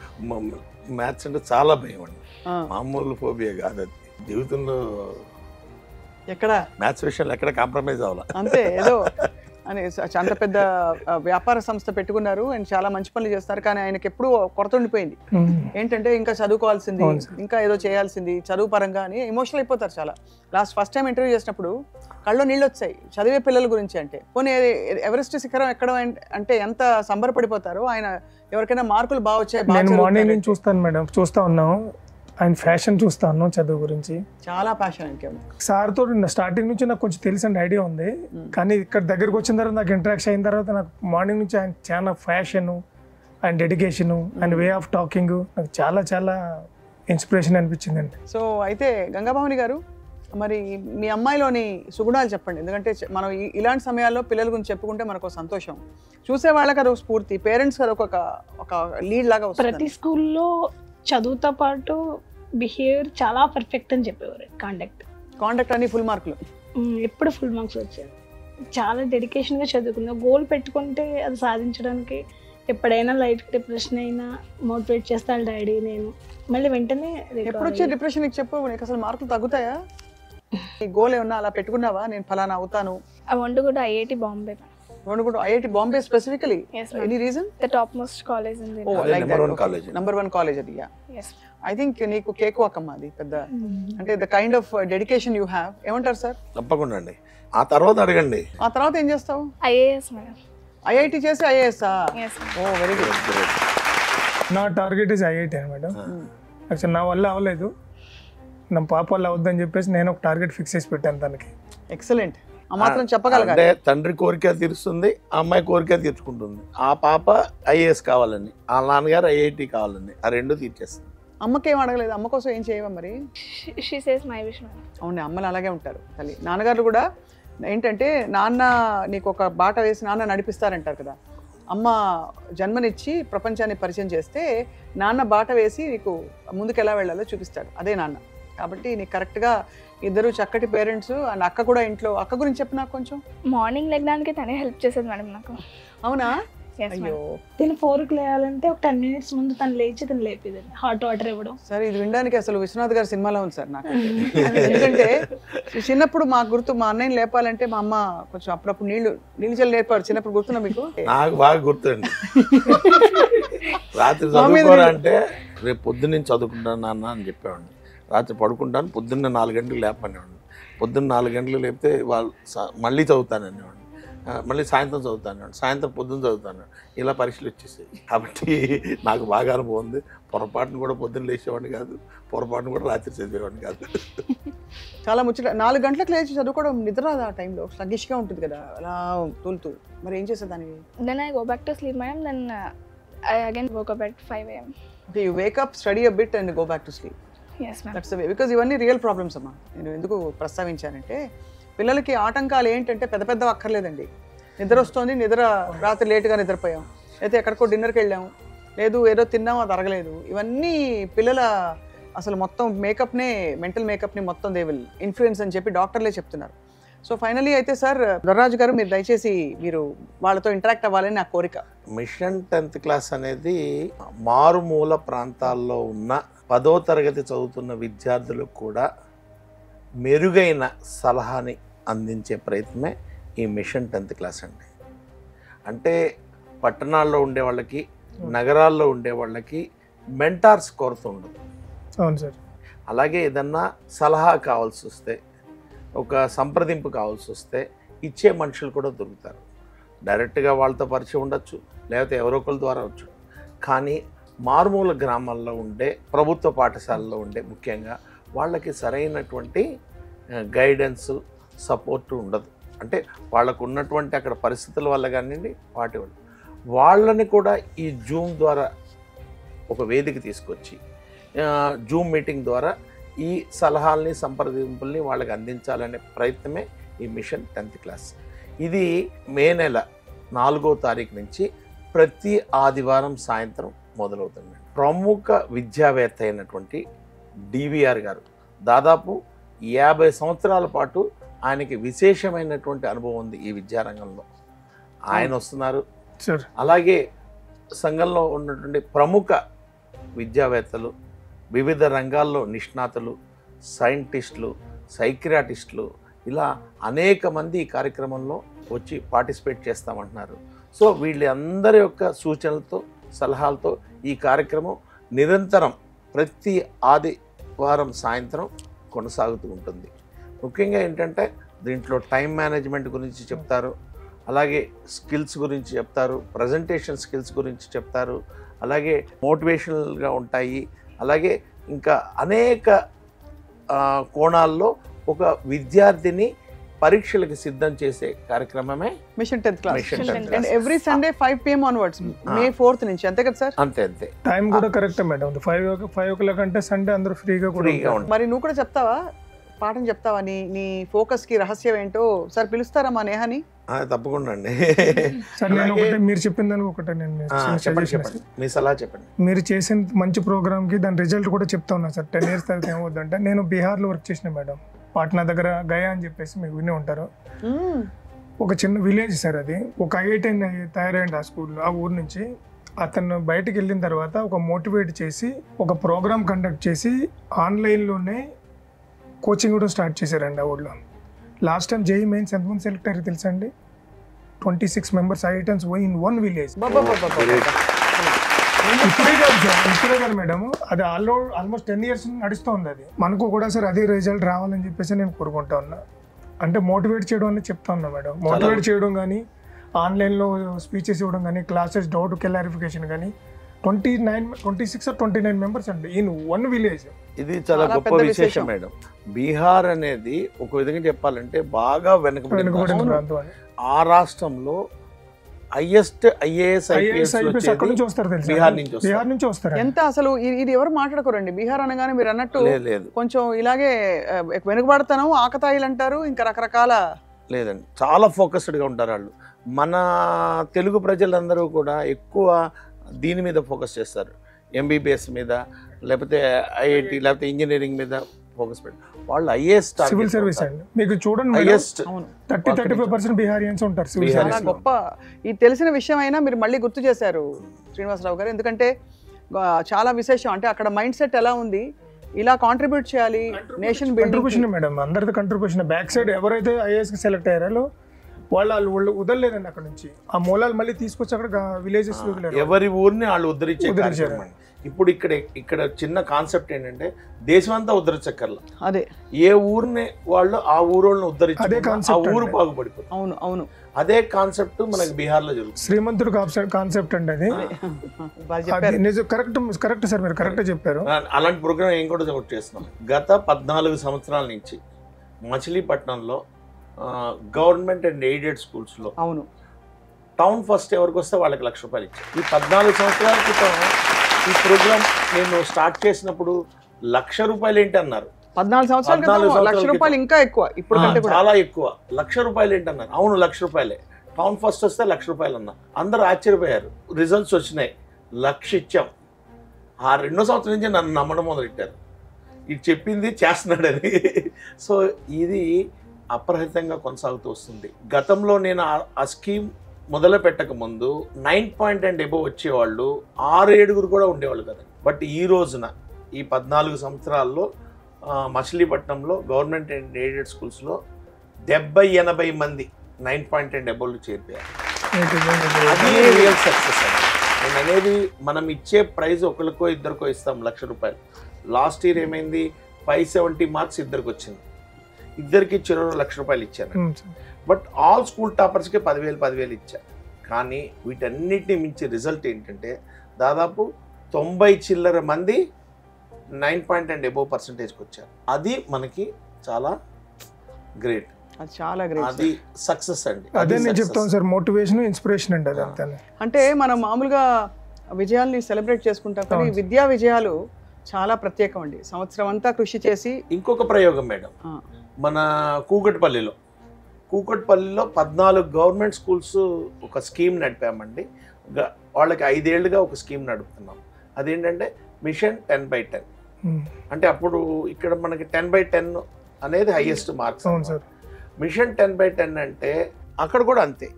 మ్యాథ్స్ అంటే చాలా భయం అండి. మామూలు ఫోబియా కాదు అది. జీవితంలో ఎక్కడ మ్యాథ్స్ విషయంలో ఎక్కడ కాంప్రమైజ్ అవ్వాలి అంతే. ఏదో అని అంత పెద్ద వ్యాపార సంస్థ పెట్టుకున్నారు అండ్ చాలా మంచి పనులు చేస్తారు, కానీ ఆయనకి ఎప్పుడూ కొరత ఉండిపోయింది. ఏంటంటే ఇంకా చదువుకోవాల్సింది, ఇంకా ఏదో చేయాల్సింది చదువు పరంగా అని ఎమోషనల్ అయిపోతారు చాలా. ఫస్ట్ టైం ఇంటర్వ్యూ చేసినప్పుడు కళ్ళు నీళ్ళు వచ్చాయి చదివే పిల్లల గురించి. అంటే పోనీ ఎవరెస్ట్ శిఖరం ఎక్కడం అంటే ఎంత సంబరపడిపోతారో ఆయన. ఎవరికైనా మార్కులు బాగా వచ్చాయి, నేను మార్నింగ్ నుంచి చూస్తాను మేడం, చూస్తా ఉన్నాం ఆయన ఫ్యాషన్ చూస్తాను, చదువు గురించి చాలా ప్యాషన్. సార్తో స్టార్టింగ్ నుంచి నాకు కొంచెం తెలిసిన ఐడియా ఉంది, కానీ ఇక్కడ దగ్గరకు వచ్చిన తర్వాత నాకు ఇంటరాక్షన్ అయిన తర్వాత నాకు మార్నింగ్ నుంచి ఆయన చాలా fashion and dedication and way of talking నాకు చాలా చాలా ఇన్స్పిరేషన్ అనిపించింది అండి. సో అయితే గంగాభవాని గారు, మరి మీ అమ్మాయిలోని సుగుణాలు చెప్పండి. ఎందుకంటే మనం ఇలాంటి సమయాల్లో పిల్లల గురించి చెప్పుకుంటే మనకు సంతోషం, చూసే వాళ్ళకి అది స్ఫూర్తి, పేరెంట్స్ అది ఒక లీడ్ లాగా వస్తుంది. ప్రతి స్కూల్లో చదువుతో పాటు బిహేవియర్ చాలా పర్ఫెక్ట్ అని చెప్పేవారు. కాండక్ట్ అని ఫుల్ మార్కులు, ఎప్పుడు ఫుల్ మార్క్స్ వచ్చాయి. చాలా డెడికేషన్గా చదువుకున్నా. గోల్ పెట్టుకుంటే అది సాధించడానికి ఎప్పుడైనా లైఫ్ డిప్రెషన్ అయినా మోటివేట్ చేస్తాను డాడీ. నేను మళ్ళీ వెంటనే ఎప్పుడు వచ్చే డిప్రెషన్ చెప్పు, నీకు అసలు మార్కులు తగ్గుతాయా? ఈ గోల్ ఏమన్నా అలా పెట్టుకున్నావా, నేను ఫలానా అవుతాను? I want to go to IIT Bombay. IIT Bombay specifically? Yes, ma'am. Any reason? The topmost college in the Oh, India. like number that. one college. Number one college అది. Yeah. Yes. I think నీకు కేక్ వాకమ్మా అది పెద్ద. అంటే the kind of dedication you have. ఏమంటారు సార్? తప్పకుండా అండి. ఆ తర్వాత అడగండి. ఆ తర్వాత ఏం చేస్తావు? IAS, madam. IIT చేసి IAS ఆ? Yes, ma'am. ఓ వెరీ గుడ్. నా target is IIT madam. Actual నా వల్ల అవ్వలేదు, నా పాప వల్ల అవుద్దని చెప్పేసి నేను ఒక టార్గెట్ ఫిక్స్ చేసి పెట్టాను తనకి. ఎక్సలెంట్. ఆ మాత్రం చెప్పగలగాలి. అంటే తండ్రి కోరిక తీరుస్తుంది, ఆ అమ్మాయి కోరిక తీర్చుకుంటుంది. ఆ పాప ఐఏఎస్ కావాలని, ఆ నాన్నగారు ఐఐటి కావాలని, ఆ రెండు తీర్చేస్తుంది. అమ్మకేం అడగలేదు? అమ్మ కోసం ఏం చేయవా మరి? She says my wish, madam. అవును, అమ్మలు అలాగే ఉంటారు తల్లి. నాన్నగారు కూడా ఏంటంటే నాన్న నీకు ఒక బాట వేసి నాన్న నడిపిస్తారంటారు కదా. అమ్మ జన్మనిచ్చి ప్రపంచాన్ని పరిచయం చేస్తే నాన్న బాట వేసి నీకు ముందుకు ఎలా వెళ్ళాలో చూపిస్తాడు, అదే నాన్న. కాబట్టి నీకు కరెక్ట్గా ఇద్దరు చక్కటి పేరెంట్స్. అండ్ అక్క కూడా ఇంట్లో. అక్క గురించి చెప్పు నాకు కొంచెం. మార్నింగ్ లెగడానికి తనే హెల్ప్ చేసేది మేడం నాకు. అవునా? Yes, అయ్యో. తిని 4కి లేయాలంటే ఒక 10 minutes ముందు తను లేచి తను లేపేదండి, హాట్ వాటర్ ఇవ్వడం. సరే, ఇది వినడానికి అసలు విశ్వనాథ్ గారి సినిమాలో ఉంది సార్ నాకు. ఎందుకంటే చిన్నప్పుడు మాకు గుర్తు, మా అన్నయ్యని లేపాలంటే మా అమ్మ కొంచెం అప్పుడప్పుడు నీళ్ళు చల్లి లేపారు. చిన్నప్పుడు గుర్తున్నా మీకు? నాకు బాగా గుర్తుండి. రాత్రి చదువుకోవాలంటే రేపు పొద్దున్న చదువుకుంటాను నాన్న అని చెప్పేవాడిని. రాత్రి పడుకుంటాను, పొద్దున్న 4 గంటలకు లేపనేవాడిని. పొద్దున్న 4 గంటలకు లేపితే వాళ్ళు మళ్ళీ చదువుతాను అనేవాడిని. మళ్ళీ సాయంత్రం చదువుతాను, సాయంత్రం పొద్దున్న చదువుతాను. ఇలా పరీక్షలు వచ్చేసాయి. కాబట్టి నాకు బాగా అనుభవం ఉంది. పొరపాటును కూడా పొద్దున్న లేచేవాడిని కాదు, పొరపాటును కూడా రాత్రి చదివేవాడిని కాదు. చాలా ముచ్చట. 4 గంటలకు లేచి చదువుకోవడం నిద్ర రాదు ఆ టైంలో, స్లగ్గిష్గా ఉంటుంది కదా అలా తూలుతూ. మరి ఏం చేసేదాన్ని? Then I go back to sleep, madam. Then I again woke up at 5 a.m. Okay, you wake up, study a bit and go back to sleep. Yes, ma'am. That's the way. Because ఇవన్నీ రియల్ ప్రాబ్లమ్స్ అమ్మా. నేను ఎందుకు ప్రస్తావించానంటే పిల్లలకి ఆటంకాలు ఏంటంటే పెద్ద పెద్ద అక్కర్లేదండి. నిద్ర వస్తుంది, రాత్రి లేటుగా నిద్రపోయాం, అయితే ఎక్కడికో డిన్నర్కి వెళ్ళాము, లేదు ఏదో తిన్నాం అది అరగలేదు. ఇవన్నీ పిల్లల అసలు మొత్తం మేకప్నే, మెంటల్ మేకప్ని మొత్తం దే విల్ ఇన్ఫ్లుయెన్స్ అని చెప్పి డాక్టర్లే చెప్తున్నారు. సో ఫైనలీ అయితే సార్ దొర్రాజు గారు, మీరు దయచేసి మీరు వాళ్ళతో ఇంటరాక్ట్ అవ్వాలని నా కోరిక. మిషన్ 10th క్లాస్ అనేది మారుమూల ప్రాంతాల్లో ఉన్న 10వ తరగతి చదువుతున్న విద్యార్థులకు కూడా మెరుగైన సలహాని అందించే ప్రయత్నమే ఈ మిషన్ 10th క్లాస్ అండి. అంటే పట్టణాల్లో ఉండే వాళ్ళకి, నగరాల్లో ఉండే వాళ్ళకి మెంటార్స్ కొరత ఉండదు. అవును సార్. అలాగే ఏదన్నా సలహా కావాల్సి వస్తే, ఒక సంప్రదింపు కావాల్సి వస్తే ఇచ్చే మనుషులు కూడా దొరుకుతారు. డైరెక్ట్గా వాళ్ళతో పరిచయం ఉండొచ్చు, లేకపోతే ఎవరో ఒకరి ద్వారా వచ్చు. కానీ మారుమూల గ్రామాల్లో ఉండే, ప్రభుత్వ పాఠశాలలో ఉండే ముఖ్యంగా వాళ్ళకి సరైనటువంటి గైడెన్స్, సపోర్ట్ ఉండదు. అంటే వాళ్ళకు ఉన్నటువంటి అక్కడ పరిస్థితుల వల్ల కానివ్వండి, వాటి వల్ల వాళ్ళని కూడా ఈ జూమ్ ద్వారా ఒక వేదిక తీసుకొచ్చి, జూమ్ మీటింగ్ ద్వారా ఈ సలహాలని, సంప్రదింపుల్ని వాళ్ళకి అందించాలనే ప్రయత్నమే ఈ మిషన్ 10th క్లాస్. ఇది మే నెల 4వ తారీఖు నుంచి ప్రతి ఆదివారం సాయంత్రం మొదలవుతుంది. ప్రముఖ విద్యావేత్త అయినటువంటి డివిఆర్ గారు దాదాపు 50 సంవత్సరాల పాటు ఆయనకి విశేషమైనటువంటి అనుభవం ఉంది ఈ విద్యారంగంలో. ఆయన వస్తున్నారు. అలాగే సంఘంలో ఉన్నటువంటి ప్రముఖ విద్యావేత్తలు, వివిధ రంగాల్లో నిష్ణాతులు, సైంటిస్టులు, సైక్రియాటిస్టులు ఇలా అనేక మంది ఈ కార్యక్రమంలో వచ్చి పార్టిసిపేట్ చేస్తామంటున్నారు. సో వీళ్ళందరి యొక్క సూచనలతో సలహాలతో ఈ కార్యక్రమం నిరంతరం ప్రతి ఆదివారం సాయంత్రం కొనసాగుతూ ఉంటుంది. ముఖ్యంగా ఏంటంటే దీంట్లో టైం మేనేజ్మెంట్ గురించి చెప్తారు, అలాగే స్కిల్స్ గురించి చెప్తారు, ప్రజెంటేషన్ స్కిల్స్ గురించి చెప్తారు, అలాగే మోటివేషనల్గా ఉంటాయి, అలాగే ఇంకా అనేక కోణాల్లో ఒక విద్యార్థిని పరీక్షలకు సిద్ధం చేసే కార్యక్రమమే mission 10th class. Mission 10th and class. Every Sunday 5 PM onwards, May 4th నుంచి, అంతే కదా సార్? అంతే అంతే టైం కూడా కరెక్టే మేడం. 5 o'clock అంటే సండే అందరూ ఫ్రీగా కూడా ఫ్రీగా ఉంటుంది. మరి నువ్వు కూడా చెప్తావా, పాఠం చెప్తావా? నీ ఫోకస్ కి రహస్యం ఏంటో సార్ పిలుస్తారా మా నేహాని? తప్పకుండా అండి. సార్ నేను ఒకటే మీరు చెప్పిన దానికి ఒకటే నేను చెప్పండి చెప్పండి, మీ సలహా చెప్పండి. మీరు చేసిన మంచి ప్రోగ్రామ్కి దాని రిజల్ట్ కూడా చెప్తా ఉన్నా సార్. 10 years తర్వాత ఏమవుతుందంటే, నేను బీహార్లో వర్క్ చేసిన మేడం, పాట్నా దగ్గర గయా అని చెప్పేసి మీకు వినే ఉంటారు. ఒక చిన్న విలేజ్ సార్ అది. ఒక IIT తయారైంది ఆ స్కూల్లో, ఆ ఊరు నుంచి. అతను బయటకు వెళ్ళిన తర్వాత ఒక మోటివేట్ చేసి ఒక ప్రోగ్రామ్ కండక్ట్ చేసి ఆన్లైన్లోనే కోచింగ్ కూడా స్టార్ట్ చేశారండి ఆ ఊళ్ళో. లాస్ట్ టైం JEE మెయిన్స్ ఎంతమంది సెలెక్ట్ అయ్యారు తెలుసా అండి? 26 members IITians in one village. ఇప్పుడే కాదు మేడం, అది ఆల్మోస్ట్ 10 years నడుస్తూ ఉంది. అది మనకు కూడా సార్ అదే రిజల్ట్ రావాలని చెప్పేసి నేను కోరుకుంటా ఉన్నా. అంటే మోటివేట్ చేయడం అని చెప్తా ఉన్నా మేడం. మోటివేట్ చేయడం కానీ, ఆన్లైన్లో స్పీచెస్ ఇవ్వడం కానీ, క్లాసెస్ డౌట్ క్లారిఫికేషన్ కానీ, 26 or 29 members అండి ఇన్ వన్ విలేజ్. ఇది చాలా గొప్ప విశేషం మేడం. బీహార్ అనేది ఒక విధంగా చెప్పాలంటే బాగా వెనుకబడిన ప్రాంతం అని. ఆ రాష్ట్రంలో హైయెస్ట్ IAS IPS అక్కడ నుంచి వస్తారు తెలుసు, బీహార్ నుంచి వస్తారు. ఎంత అసలు ఇది ఎవరు మాట్లాడుకోరండి. బీహార్ అనగానే మీరు అన్నట్టు లేదు కొంచెం ఇలాగే వెనుకబడతాను, ఆకతాయిలు అంటారు, ఇంకా రకరకాల. లేదండి, చాలా ఫోకస్డ్గా ఉంటారు వాళ్ళు. మన తెలుగు ప్రజలందరూ కూడా ఎక్కువ దీని మీద ఫోకస్ చేస్తారు, MBBS మీద, లేకపోతే IIT, లేకపోతే ఇంజనీరింగ్ మీద ఫోకస్ పెట్టారు. వాళ్ళు IAS సివిల్ సర్వీస్ అండి. మీకు చూడండి హైయెస్ట్ 30-35% బిహారియన్స్ ఉంటారు సివిల్ చాలా గొప్ప ఇది తెలిసిన విషయం అయినా మీరు మళ్ళీ గుర్తు చేశారు శ్రీనివాసరావు గారు. ఎందుకంటే చాలా విశేషం. అంటే అక్కడ మైండ్ సెట్ ఎలా ఉంది, ఇలా కాంట్రిబ్యూట్ చేయాలి నేషన్ కంట్రిబ్యూషన్ మేడం. అందరిది కంట్రిబ్యూషన్. బ్యాక్ సైడ్ ఎవరైతే IAS కి సెలెక్ట్ అయ్యారో వాళ్ళు వదలలేదండి అక్కడ నుంచి. ఆ మూలాలు మళ్ళీ తీసుకొచ్చి అక్కడ విలేజెస్ ఎవరి ఊరిని వాళ్ళు ఉద్ధరించారు. ఇప్పుడు ఇక్కడ చిన్న కాన్సెప్ట్ ఏంటంటే, దేశం అంతా ఉద్ధరించక్కర్లా, అదే ఏ ఊరిని వాళ్ళు ఆ ఊరోళ్ళని ఉద్ధరించారు, ఆ ఊరు బాగుపడిపోతుంది. అవును అవును, అదే కాన్సెప్ట్ మనకి బీహార్ లో జరుగుతుంది. శ్రీమంతుడు కాన్సెప్ట్ అండి అది. కరెక్ట్ సార్, మీరు కరెక్ట్ చెప్పారు. అలాంటి ప్రోగ్రామ్ ఏం కూడా చేస్తున్నాం. గత 14 సంవత్సరాల నుంచి మచిలీపట్నంలో గవర్నమెంట్ అండ్ ఎయిడెడ్ స్కూల్స్లో అవును టౌన్ ఫస్ట్ ఎవరికి వస్తే వాళ్ళకి ₹1,00,000 ఇచ్చారు. ఈ 14 సంవత్సరాల క్రితం ఈ ప్రోగ్రామ్ నేను స్టార్ట్ చేసినప్పుడు ₹1,00,000 ఏంటి అన్నారు. 14 సంవత్సరాల క్రితం ₹1,00,000 ఇంకా ఎక్కువ, ఇప్పుడు చాలా ఎక్కువ. ₹1,00,000 ఏంటి అన్నారు. అవును ₹1,00,000. టౌన్ ఫస్ట్ వస్తే ₹1,00,000 అన్నా. అందరూ ఆశ్చర్యపోయారు. రిజల్ట్స్ వచ్చినాయి, 1,00,000 ఇచ్చాం. ఆ 2వ సంవత్సరం నుంచి నన్ను నమ్మడం మొదలెట్టారు, ఇది చెప్పింది చేస్తున్నాడని. సో ఇది అప్రహితంగా కొనసాగుతూ వస్తుంది. గతంలో నేను ఆ స్కీమ్ మొదలు పెట్టక ముందు 9 and above వచ్చేవాళ్ళు 6-7 కూడా ఉండేవాళ్ళు కదండి. బట్ ఈ రోజున ఈ 14 సంవత్సరాల్లో మచిలీపట్నంలో గవర్నమెంట్ అండ్ ఎయిడెడ్ స్కూల్స్లో 70-80 మంది 9 and above చేరిపోయారు. అది రియల్ సక్సెస్ అండి. నేను అనేది, మనం ఇచ్చే ప్రైజ్ ఒకరికో ఇద్దరికో ఇస్తాం ₹1,00,000. లాస్ట్ ఇయర్ ఏమైంది, 570 మార్క్స్ ఇద్దరికి వచ్చింది. ఇద్దరికి చెరో ₹1,00,000 ఇచ్చాను. బట్ ఆల్ స్కూల్ టాపర్స్కి 10,000 ఇచ్చారు. కానీ వీటన్నిటిని మించి రిజల్ట్ ఏంటంటే, దాదాపు 90 చిల్లర మంది 9 and above పర్సెంటేజ్కి వచ్చారు. అది మనకి చాలా గ్రేట్, చాలా గ్రేట్. అది సక్సెస్ అండి. అదే నేను చెప్తాను సార్, మోటివేషన్ ఇన్స్పిరేషన్ అండి అదంతా. అంటే మనం మామూలుగా విజయాల్ని సెలబ్రేట్ చేసుకుంటాం, కానీ విద్యా విజయాలు చాలా ప్రత్యేకం అండి. సంవత్సరం అంతా కృషి చేసి. ఇంకొక ప్రయోగం మేడం, మన కూకట్పల్లిలో 14 గవర్నమెంట్ స్కూల్స్ ఒక స్కీమ్ నడిపామండి. వాళ్ళకి 5 ఏళ్ళుగా ఒక స్కీమ్ నడుపుతున్నాం. అదేంటంటే మిషన్ 10/10. అంటే అప్పుడు ఇక్కడ మనకి 10/10 అనేది హైయెస్ట్ మార్క్స్. మిషన్ 10/10 అంటే అక్కడ కూడా అంతే.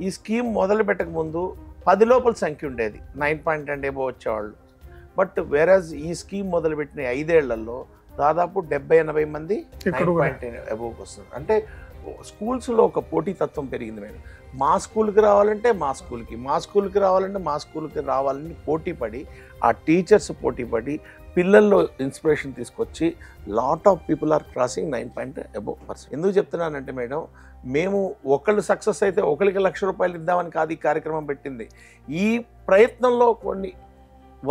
ఈ స్కీమ్ మొదలు పెట్టక ముందు 10 లోపల సంఖ్య ఉండేది 9 and above వచ్చేవాళ్ళు. బట్ వేరాజ్ ఈ స్కీమ్ మొదలుపెట్టిన 5 ఏళ్లలో దాదాపు 70-80 మంది ఇక్కడ కూడా. 9.10 అబోవ్కి వస్తున్నారు. అంటే స్కూల్స్లో ఒక పోటీతత్వం పెరిగింది మేడం. మా స్కూల్కి రావాలంటే మా స్కూల్కి రావాలని పోటీ పడి, ఆ టీచర్స్ పోటీ పడి, పిల్లల్లో ఇన్స్పిరేషన్ తీసుకొచ్చి lot of people are crossing 9.above%. ఎందుకు చెప్తున్నానంటే మేడం, మేము ఒకళ్ళు సక్సెస్ అయితే ఒకరికి ₹1,00,000 ఇద్దామని కాదు ఈ కార్యక్రమం పెట్టింది. ఈ ప్రయత్నంలో కొన్ని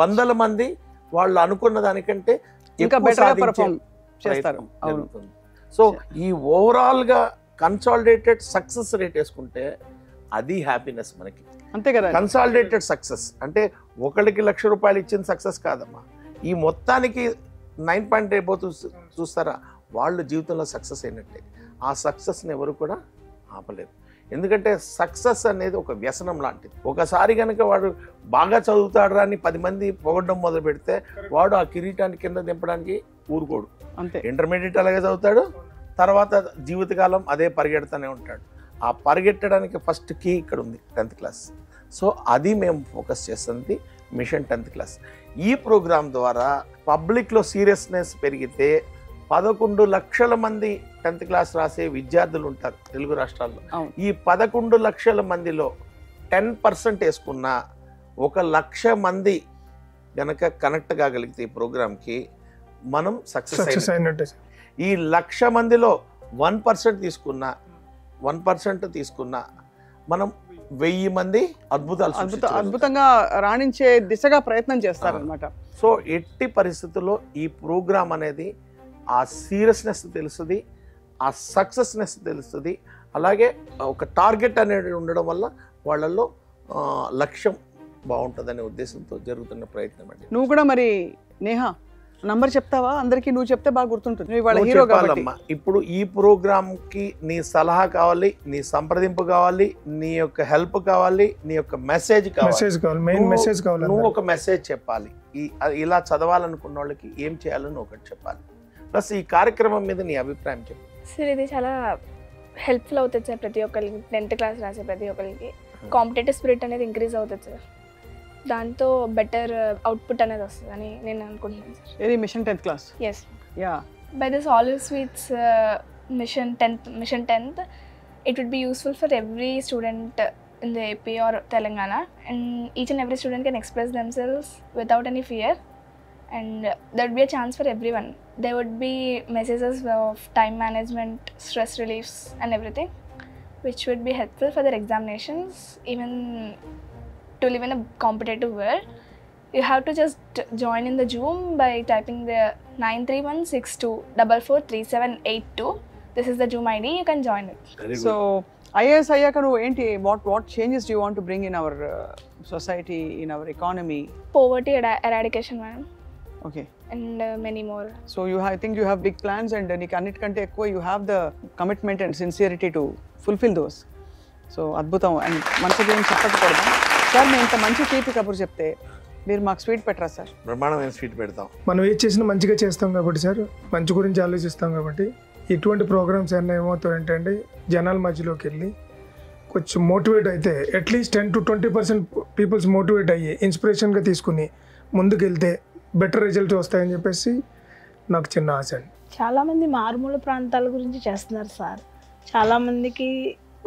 వందల మంది వాళ్ళు అనుకున్న దానికంటే ఇంకా ఎక్కువ బెటర్గా సాధించే పర్ఫామ్ చేస్తారు. ప్రయత్నం అవును. జరుగుతుంది. సో ఈ ఓవరాల్గా కన్సాలిడేటెడ్ సక్సెస్ రేట్ వేసుకుంటే అది హ్యాపీనెస్ మనకి. అంతే కదా. కన్సాలిడేటెడ్ సక్సెస్ అంటే ఒకళ్ళకి ₹1,00,000 ఇచ్చిన సక్సెస్ కాదమ్మా. ఈ మొత్తానికి 9.8 చూస్తారా, వాళ్ళు జీవితంలో సక్సెస్ అయినట్టే. ఆ సక్సెస్ని ఎవరు కూడా ఆపలేరు. ఎందుకంటే సక్సెస్ అనేది ఒక వ్యసనం లాంటిది. ఒకసారి కనుక వాడు బాగా చదువుతాడు అని 10 మంది పొగడ్డం మొదలు పెడితే వాడు ఆ కిరీటాన్ని కింద దింపడానికి ఊరుకోడు. అంతే. ఇంటర్మీడియట్ అలాగే చదువుతాడు, తర్వాత జీవితకాలం అదే పరిగెడుతూనే ఉంటాడు. ఆ పరిగెట్టడానికి ఫస్ట్ కీ ఇక్కడ ఉంది, 10th క్లాస్. సో అది మేము ఫోకస్ చేస్తుంది మిషన్ 10th క్లాస్. ఈ ప్రోగ్రాం ద్వారా పబ్లిక్లో సీరియస్నెస్ పెరిగితే 11 లక్షల మంది 10th క్లాస్ రాసే విద్యార్థులు ఉంటారు తెలుగు రాష్ట్రాల్లో. ఈ 11 లక్షల మందిలో 10% వేసుకున్న 1,00,000 మంది గనక కనెక్ట్ కాగలిగితే ఈ ప్రోగ్రామ్కి మనం సక్సెస్ అయినట్టే. ఈ 1,00,000 మందిలో 1% తీసుకున్న మనం 1000 మంది అద్భుతంగా రాణించే దిశగా ప్రయత్నం చేస్తారనమాట. సో ఎట్టి పరిస్థితుల్లో ఈ ప్రోగ్రామ్ అనేది ఆ సీరియస్నెస్ తెలుస్తుంది, ఆ సక్సెస్నెస్ తెలుస్తుంది. అలాగే ఒక టార్గెట్ అనేది ఉండడం వల్ల వాళ్ళల్లో లక్ష్యం బాగుంటుందనే ఉద్దేశంతో జరుగుతున్న ప్రయత్నం అండి. నువ్వు కూడా మరి నేహా నంబర్ చెప్తావా అందరికి? నువ్వు చెప్తే బాగా గుర్తుంటుంది. నువ్వు ఇవాళ హీరో కాబట్టి. ఇప్పుడు ఈ ప్రోగ్రామ్ కి నీ సలహా కావాలి, నీ సంప్రదింపు కావాలి, నీ యొక్క హెల్ప్ కావాలి, నీ యొక్క మెసేజ్ కావాలి. నువ్వు ఒక మెసేజ్ చెప్పాలి. ఇలా చదవాలనుకున్న వాళ్ళకి ఏం చేయాలని ఒకటి చెప్పాలి. ప్లస్ ఈ కార్యక్రమం మీద నీ అభిప్రాయం చెప్పు. సార్ ఇది చాలా హెల్ప్ఫుల్ అవుతుంది సార్ ప్రతి ఒక్కరికి. 10th క్లాస్ రాసే ప్రతి ఒక్కరికి కాంపిటేటివ్ స్పిరిట్ అనేది ఇంక్రీజ్ అవుతుంది సార్. దాంతో బెటర్ అవుట్పుట్ అనేది వస్తుందని నేను అనుకుంటున్నాను సార్. ఇది mission 10th class. Yes. Yeah. By this olive sweets mission 10th it would be useful for every student in the AP or Telangana, and each and every student can express themselves without any fear, and there would be a chance for everyone. There would be messages of time management, stress reliefs and everything, which would be helpful for their examinations. Even to live in a competitive world, you have to just join in the Zoom by typing the 9316244378. This is the Zoom ID. You can join it. So IAS అయ్యాక నువ్వు ఏంటి, what changes do you want to bring in our society, in our economy? Poverty eradication, madam. Okay. And many more. So I think you have big plans, and నీకు అన్నిటికంటే ఎక్కువ you have the commitment and sincerity to fulfill those. So అద్భుతం. అండ్ మనసుకి ఏం చెప్పకపోవడం సార్. మేము ఇంత మంచి తీపి కబురు చెప్తే మీరు మాకు స్వీట్ పెట్టరా సార్? బ్రహ్మాండమైన స్వీట్ పెడతాం. మనం ఏది చేసినా మంచిగా చేస్తాం కాబట్టి సార్, మంచి గురించి ఆలోచిస్తాం కాబట్టి ఇటువంటి ప్రోగ్రామ్స్ అన్నీ ఏమవుతాయి అంటే జనాల మధ్యలోకి వెళ్ళి కొంచెం మోటివేట్ అయితే అట్లీస్ట్ 10 to 20% పీపుల్స్ మోటివేట్ అయ్యి ఇన్స్పిరేషన్గా తీసుకుని ముందుకు వెళ్తే బెటర్ రిజల్ట్స్ వస్తాయని చెప్పేసి నాకు చిన్న ఆశ అండి. చాలామంది మారుమూల ప్రాంతాల గురించి చేస్తున్నారు సార్. చాలామందికి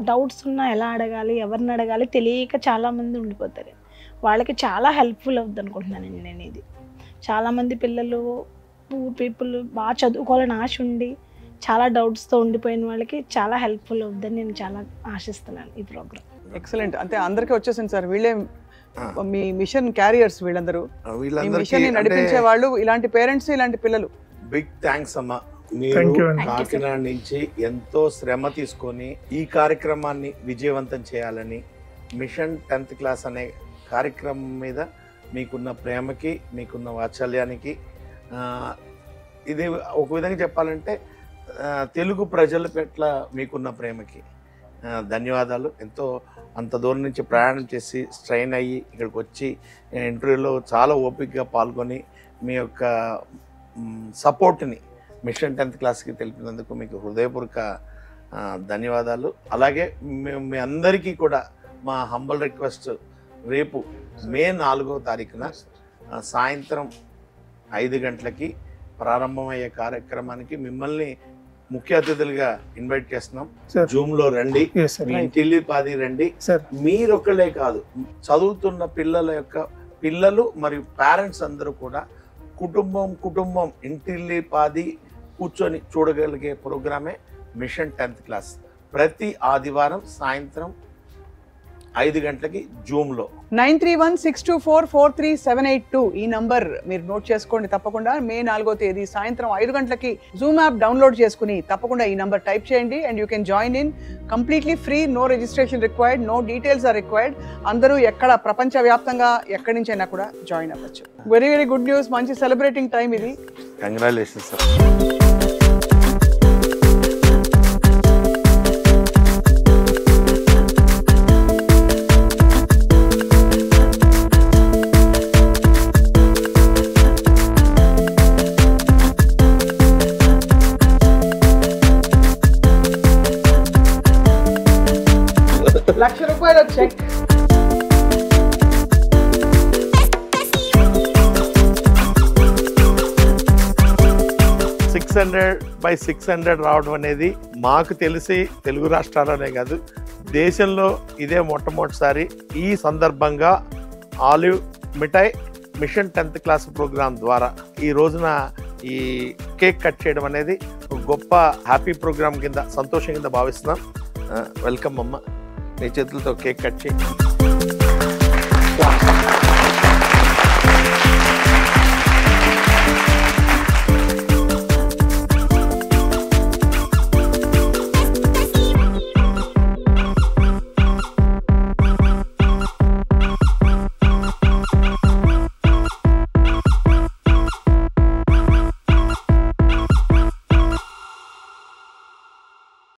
డౌట్స్ ఉన్నా ఎలా అడగాలి, ఎవరిని అడగాలి తెలియక చాలామంది ఉండిపోతారు. వాళ్ళకి చాలా హెల్ప్ఫుల్ అవుతుంది అనుకుంటున్నానండి నేను. ఇది చాలామంది పిల్లలు, పూర్ పీపుల్ బాగా చదువుకోవాలని ఆశ ఉండి చాలా డౌట్స్తో ఉండిపోయిన వాళ్ళకి చాలా హెల్ప్ఫుల్ అవుతుందని నేను చాలా ఆశిస్తున్నాను ఈ ప్రోగ్రామ్. ఎక్సలెంట్. అంటే అందరికీ వచ్చేసింది సార్. వీళ్ళే మీ మిషన్ క్యారియర్స్. వీళ్ళందరూ మిషన్ నడిపించే వాళ్ళు, ఇలాంటి పేరెంట్స్, ఇలాంటి పిల్లలు. బిగ్ థ్యాంక్స్ అమ్మా. మీరు కాకినాడ నుంచి ఎంతో శ్రమ తీసుకొని ఈ కార్యక్రమాన్ని విజయవంతం చేయాలని, మిషన్ 10th క్లాస్ అనే కార్యక్రమం మీద మీకున్న ప్రేమకి, మీకున్న వాత్సల్యానికి, ఇది ఒక విధంగా చెప్పాలంటే తెలుగు ప్రజల పట్ల మీకున్న ప్రేమకి ధన్యవాదాలు. అంత దూరం నుంచి ప్రయాణం చేసి స్ట్రైన్ అయ్యి ఇక్కడికి వచ్చి ఇంటర్వ్యూలో చాలా ఓపికగా పాల్గొని మీ యొక్క సపోర్ట్ని మిషన్ 10th క్లాస్కి తెలిపినందుకు మీకు హృదయపూర్వక ధన్యవాదాలు. అలాగే మీ అందరికీ కూడా మా హంబల్ రిక్వెస్ట్, రేపు మే 4వ తారీఖున సాయంత్రం 5 గంటలకి ప్రారంభమయ్యే కార్యక్రమానికి మిమ్మల్ని ముఖ్య అతిథులుగా ఇన్వైట్ చేస్తున్నాం. సార్ జూమ్ లో రండి, ఎస్ సార్ మీ ఇంటిల్లి పాది రండి. సార్ మీరొక్కలే కాదు, చదువుతున్న పిల్లలు మరియు పేరెంట్స్ అందరూ కూడా కుటుంబం ఇంటిల్లి పాది కూర్చొని చూడగలిగే ప్రోగ్రామే మిషన్ 10th క్లాస్. ప్రతి ఆదివారం సాయంత్రం 5 గంటలకి జూమ్లో. 9316244372 ఈ నంబర్ మీరు నోట్ చేసుకోండి తప్పకుండా. మే 4వ తేదీ సాయంత్రం 5 గంటలకి జూమ్ యాప్ డౌన్లోడ్ చేసుకుని తప్పకుండా ఈ నంబర్ టైప్ చేయండి and you can join in. Completely free, no registration required, no details are required. అందరూ ఎక్కడ ప్రపంచవ్యాప్తంగా ఎక్కడి నుంచి అయినా కూడా జాయిన్ అవ్వచ్చు. వెరీ వెరీ గుడ్ న్యూస్, మంచి సెలబ్రేటింగ్ టైం ఇది. Congratulations sir. ₹1,00,000 చెక్. $600/600 రావడం అనేది మాకు తెలిసి తెలుగు రాష్ట్రాల్లోనే కాదు, దేశంలో ఇదే మొట్టమొదటిసారి. ఈ సందర్భంగా ఆలివ్ మిఠాయి మిషన్ 10th క్లాస్ ప్రోగ్రాం ద్వారా ఈ రోజున ఈ కేక్ కట్ చేయడం అనేది ఒక గొప్ప హ్యాపీ ప్రోగ్రామ్ కింద, సంతోషం కింద భావిస్తున్నాం. వెల్కమ్ అమ్మ, నీ చేతులతో కేక్ కట్ చేయి.